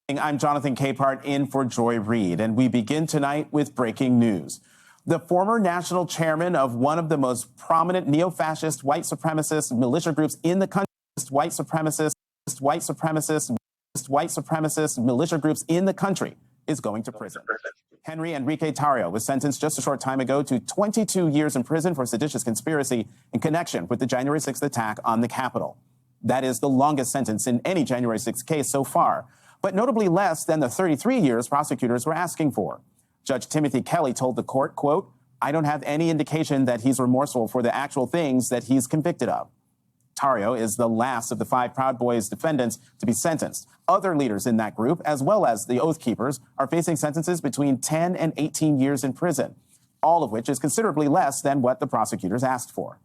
I'm Jonathan Capehart in for Joy Reid, and we begin tonight with breaking news. The former national chairman of one of the most prominent neo-fascist white supremacist militia groups in the country, white supremacist militia groups in the country, is going to prison. Henry Enrique Tarrio was sentenced just a short time ago to 22 years in prison for seditious conspiracy in connection with the January 6th attack on the Capitol. That is the longest sentence in any January 6th case so far, but notably less than the 33 years prosecutors were asking for. Judge Timothy Kelly told the court, quote, "I don't have any indication that he's remorseful for the actual things that he's convicted of." Tarrio is the last of the 5 Proud Boys defendants to be sentenced. Other leaders in that group, as well as the Oath Keepers, are facing sentences between 10 and 18 years in prison, all of which is considerably less than what the prosecutors asked for.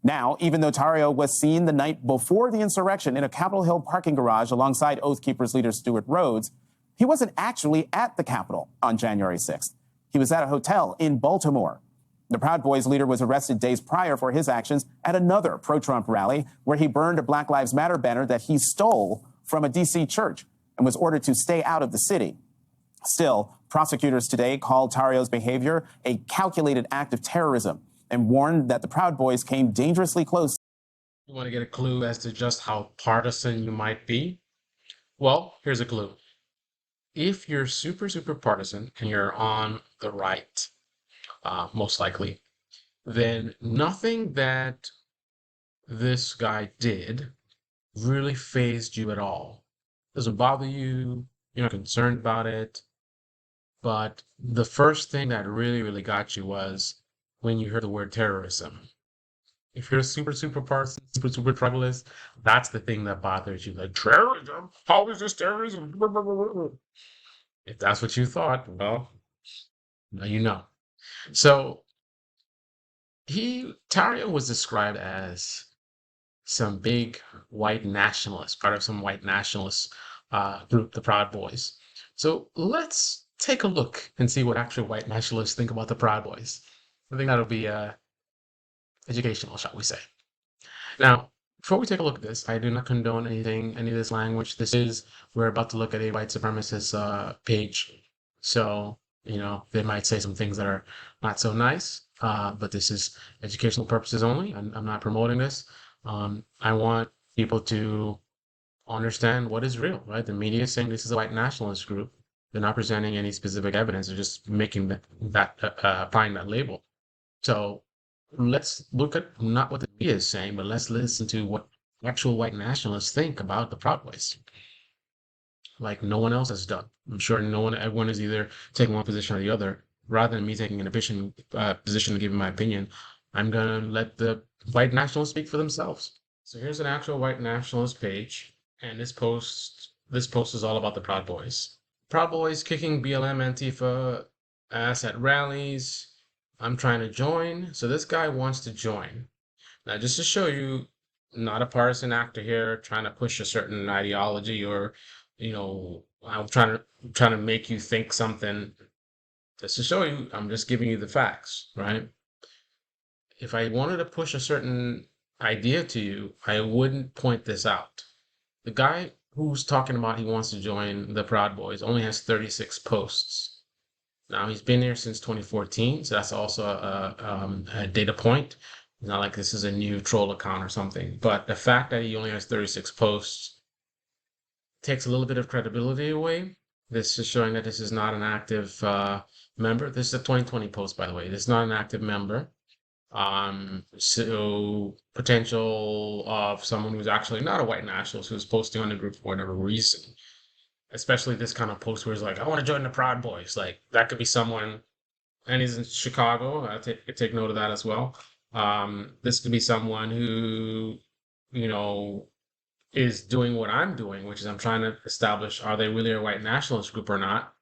Now, even though Tarrio was seen the night before the insurrection in a Capitol Hill parking garage alongside Oath Keepers leader Stewart Rhodes, he wasn't actually at the Capitol on January 6th. He was at a hotel in Baltimore. The Proud Boys leader was arrested days prior for his actions at another pro-Trump rally where he burned a Black Lives Matter banner that he stole from a D.C. church and was ordered to stay out of the city. Still, prosecutors today called Tarrio's behavior a calculated act of terrorism and warned that the Proud Boys came dangerously close. You want to get a clue as to just how partisan you might be? Well, here's a clue. If you're super partisan and you're on the right, most likely, then nothing that this guy did really fazed you at all. Doesn't bother you, you're not concerned about it. But the first thing that really got you was when you heard the word terrorism. If you're a super partisan, super tribalist, that's the thing that bothers you. Like, terrorism? How is this terrorism? If that's what you thought, well, now you know. So Tarrio was described as some big white nationalist, part of some white nationalist group, the Proud Boys. So let's take a look and see what actual white nationalists think about the Proud Boys. I think that'll be educational, shall we say. Now, before we take a look at this, I do not condone any of this language. We're about to look at a white supremacist page. So, they might say some things that are not so nice, but this is educational purposes only. I'm not promoting this. I want people to understand what is real, right? The media is saying this is a white nationalist group. They're not presenting any specific evidence. They're just making applying that label. So let's look at not what the media is saying, but let's listen to what actual white nationalists think about the Proud Boys. Like no one else has done. I'm sure everyone is either taking one position or the other. Rather than me taking an position to give my opinion, I'm gonna let the white nationalists speak for themselves. So here's an actual white nationalist page, and this post is all about the Proud Boys. Proud Boys kicking BLM Antifa ass at rallies. I'm trying to join. So this guy wants to join. Now, just to show you, not a partisan actor here trying to push a certain ideology or, I'm trying to make you think something. Just to show you, I'm just giving you the facts, right? If I wanted to push a certain idea to you, I wouldn't point this out. The guy who's talking about he wants to join the Proud Boys only has 36 posts. Now, he's been here since 2014, so that's also a data point. It's not like this is a new troll account or something. But the fact that he only has 36 posts takes a little bit of credibility away. This is showing that this is not an active member. This is a 2020 post, by the way. This is not an active member. So potential of someone who's actually not a white nationalist who's posting on the group for whatever reason. Especially this kind of post where it's like, I want to join the Proud Boys. Like that could be someone, and he's in Chicago. I take note of that as well. This could be someone who, is doing what I'm doing, which is I'm trying to establish, are they really a white nationalist group or not?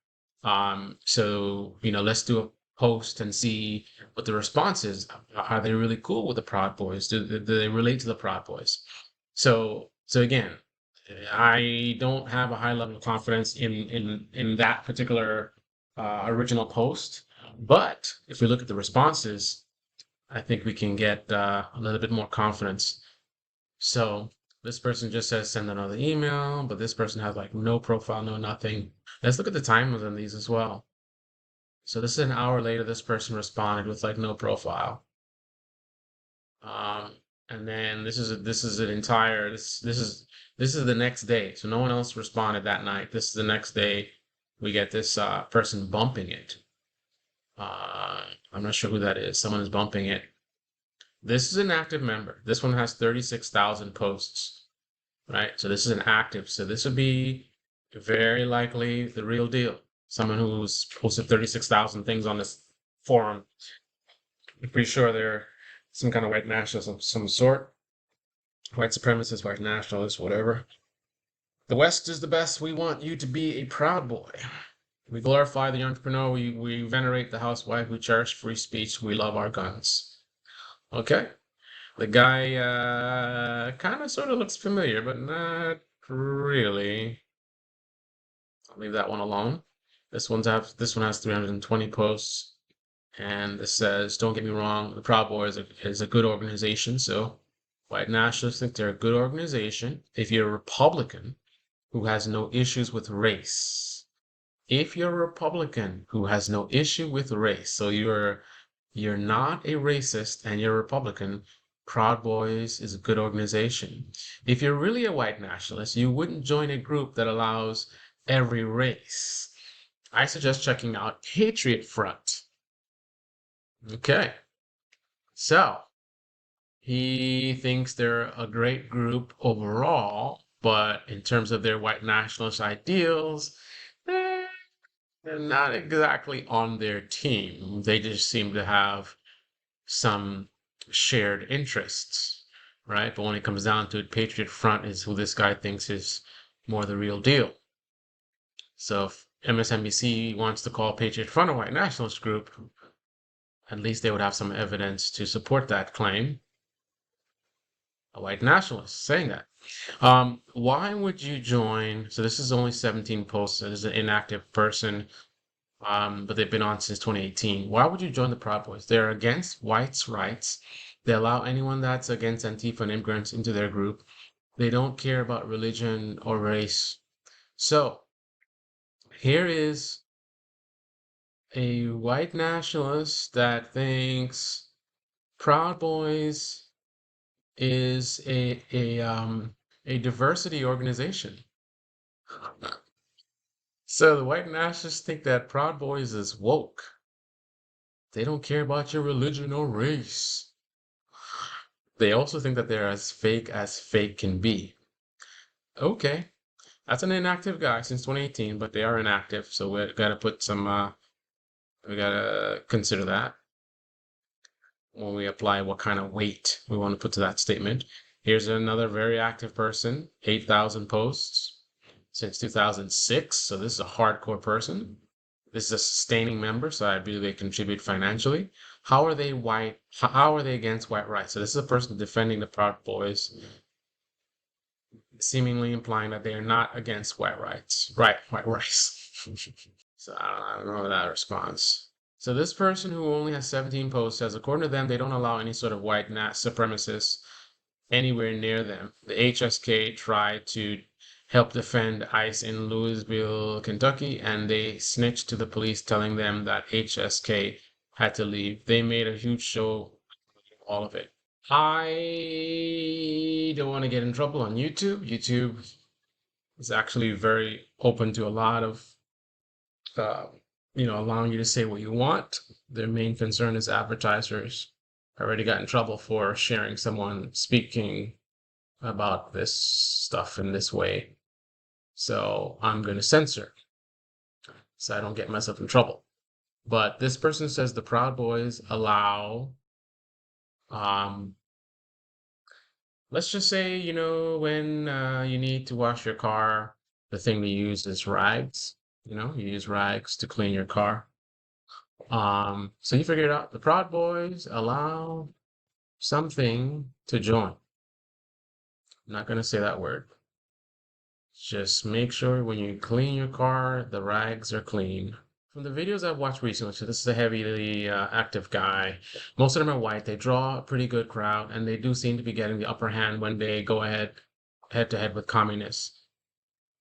So, let's do a post and see what the response is. Are they really cool with the Proud Boys? Do they relate to the Proud Boys? So again, I don't have a high level of confidence in that particular original post, but if we look at the responses, I think we can get a little bit more confidence. So This person just says send another email, but this person has like no profile, no nothing. Let's look at the timers on these as well. So this is an hour later. This person responded with like no profile. Um, and then this is an entire this is the next day. So no one else responded that night. This is the next day. We get this person bumping it. I'm not sure who that is. Someone is bumping it. This is an active member. This one has 36,000 posts, right? So this is an active. So this would be very likely the real deal. Someone who's posted 36,000 things on this forum. I'm pretty sure they're some kind of white nationalist of some sort. White supremacist, white nationalist, whatever. The West is the best. We want you to be a proud boy. We glorify the entrepreneur. We venerate the housewife. We cherish free speech. We love our guns. Okay. The guy kind of sort of looks familiar, but not really. I'll leave that one alone. This one has 320 posts, and this says, "Don't get me wrong, the Proud Boys is a good organization." So, white nationalists think they're a good organization. If you're a Republican who has no issues with race, if you're a Republican who has no issue with race, so you're not a racist and you're a Republican, Proud Boys is a good organization. If you're really a white nationalist, you wouldn't join a group that allows every race. I suggest checking out Patriot Front. Okay. So he thinks they're a great group overall, but in terms of their white nationalist ideals, they're not exactly on their team. They just seem to have some shared interests, right? But when it comes down to it, Patriot Front is who this guy thinks is more the real deal. So if MSNBC wants to call Patriot Front a white nationalist group, at least they would have some evidence to support that claim. A white nationalist saying that. Why would you join? So this is only 17 posts. So this is an inactive person, but they've been on since 2018. Why would you join the Proud Boys? They're against whites' rights. They allow anyone that's against Antifa and immigrants into their group. They don't care about religion or race. So here is a white nationalist that thinks Proud Boys is a diversity organization. So the white nationalists think that Proud Boys is woke. They don't care about your religion or race. They also think that they're as fake can be. Okay, that's an inactive guy since 2018, but they are inactive, so we gotta put some. We gotta consider that when we apply what kind of weight we want to put to that statement. Here's another very active person, 8,000 posts since 2006. So this is a hardcore person. This is a sustaining member, so I believe they contribute financially. How are they white? How are they against white rights? So this is a person defending the Proud Boys, seemingly implying that they are not against white rights. Right, white rights. So I don't know that response. So this person who only has 17 posts says, according to them, they don't allow any sort of white supremacists anywhere near them. The HSK tried to help defend ICE in Louisville, Kentucky, and they snitched to the police telling them that HSK had to leave. They made a huge show, all of it. I don't want to get in trouble on YouTube. YouTube is actually very open to a lot of, allowing you to say what you want. Their main concern is advertisers. I already got in trouble for sharing someone speaking about this stuff in this way. So I'm going to censor so I don't get myself in trouble. But this person says the Proud Boys allow, let's just say, when you need to wash your car, the thing to use is rags. You use rags to clean your car. So you figure it out. The Proud Boys allow something to join. I'm not going to say that word. Just make sure when you clean your car, the rags are clean. From the videos I've watched recently, so this is a heavily active guy. Most of them are white. They draw a pretty good crowd, and they do seem to be getting the upper hand when they go ahead head to head with communists.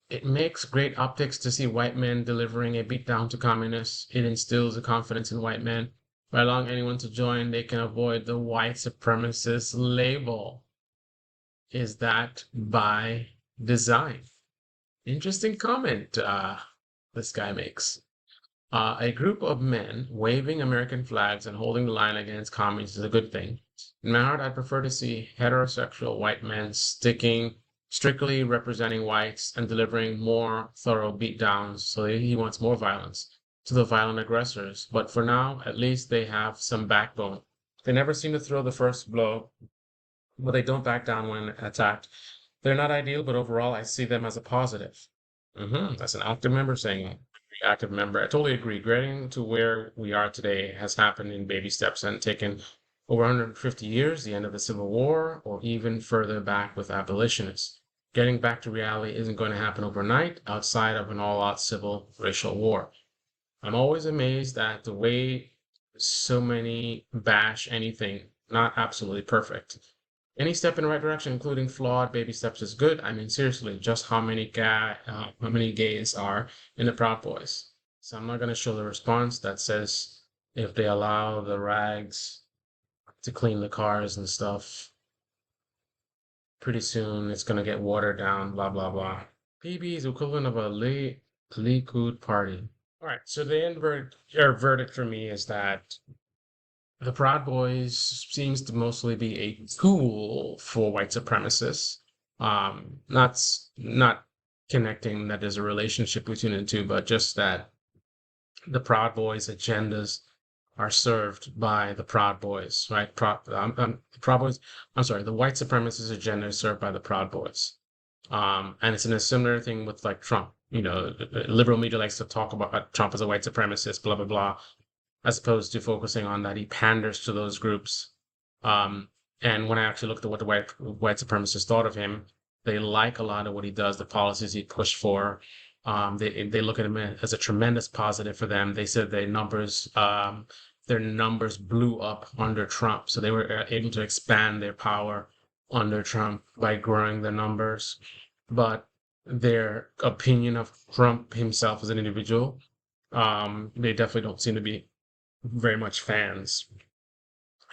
It makes great optics to see white men delivering a beatdown to communists. It instills a confidence in white men. By allowing anyone to join, they can avoid the white supremacist label. Is that by design? Interesting comment this guy makes. A group of men waving American flags and holding the line against communists is a good thing. In my heart, I'd prefer to see heterosexual white men strictly representing whites and delivering more thorough beatdowns, so he wants more violence to the violent aggressors. But for now, at least they have some backbone. They never seem to throw the first blow, but they don't back down when attacked. They're not ideal, but overall, I see them as a positive. That's an active member saying that. Active member. I totally agree. Getting to where we are today has happened in baby steps and taken over 150 years, the end of the Civil War, or even further back with abolitionists. Getting back to reality isn't going to happen overnight outside of an all-out civil racial war. I'm always amazed at the way so many bash anything not absolutely perfect. Any step in the right direction, including flawed baby steps, is good. I mean, seriously, just how many gays are in the Proud Boys? So I'm not going to show the response that says if they allow the rags to clean the cars and stuff, pretty soon it's going to get watered down, blah, blah, blah. PB is equivalent of a Likud party. All right, so the end verdict for me is that the Proud Boys seems to mostly be a tool for white supremacists. Not connecting that there's a relationship between the two, but just that the Proud Boys' agendas are served by the Proud Boys, right? Proud Boys. I'm sorry, the white supremacist agenda is served by the Proud Boys. And it's in a similar thing with like Trump. You know, liberal media likes to talk about Trump as a white supremacist, blah blah blah, as opposed to focusing on that he panders to those groups. And when I actually looked at what the white supremacists thought of him, they like a lot of what he does, the policies he pushed for. They look at him as a tremendous positive for them. They said their numbers blew up under Trump, so they were able to expand their power under Trump by growing their numbers. But their opinion of Trump himself as an individual, they definitely don't seem to be very much fans.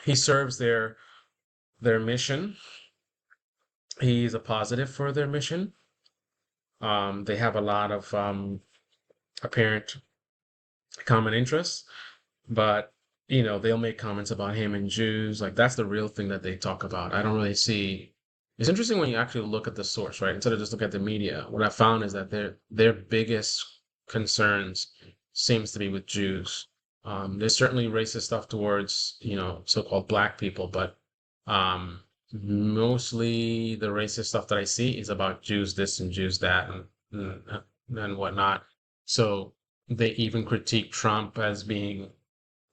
He serves their mission. He's a positive for their mission. They have a lot of apparent common interests, but they'll make comments about him and Jews. Like that's the real thing that they talk about. I don't really see. It's interesting when you actually look at the source, right? Instead of just look at the media. What I found is that their biggest concerns seems to be with Jews. There's certainly racist stuff towards, so-called black people, but mostly the racist stuff that I see is about Jews this and Jews that and whatnot. So they even critique Trump as being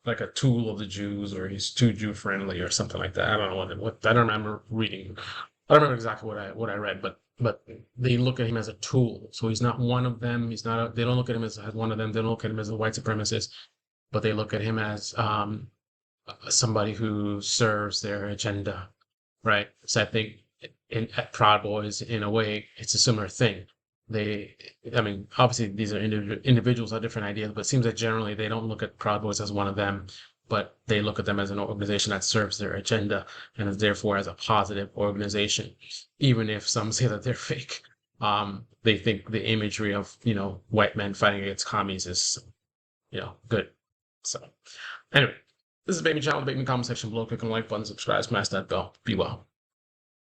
like a tool of the Jews, or he's too Jew friendly or something like that. I don't know what I don't remember reading. I don't remember exactly what I read, but they look at him as a tool. So he's not one of them. They don't look at him as one of them. They don't look at him as a white supremacist, but they look at him as somebody who serves their agenda, right? So I think at Proud Boys, in a way, it's a similar thing. I mean, obviously these are individuals have different ideas, but it seems that generally they don't look at Proud Boys as one of them, but they look at them as an organization that serves their agenda and is therefore as a positive organization, even if some say that they're fake. They think the imagery of white men fighting against commies is good. So anyway, this is Baby Channel. Baby comment section below. Click on the like button, subscribe, smash that bell. Be well.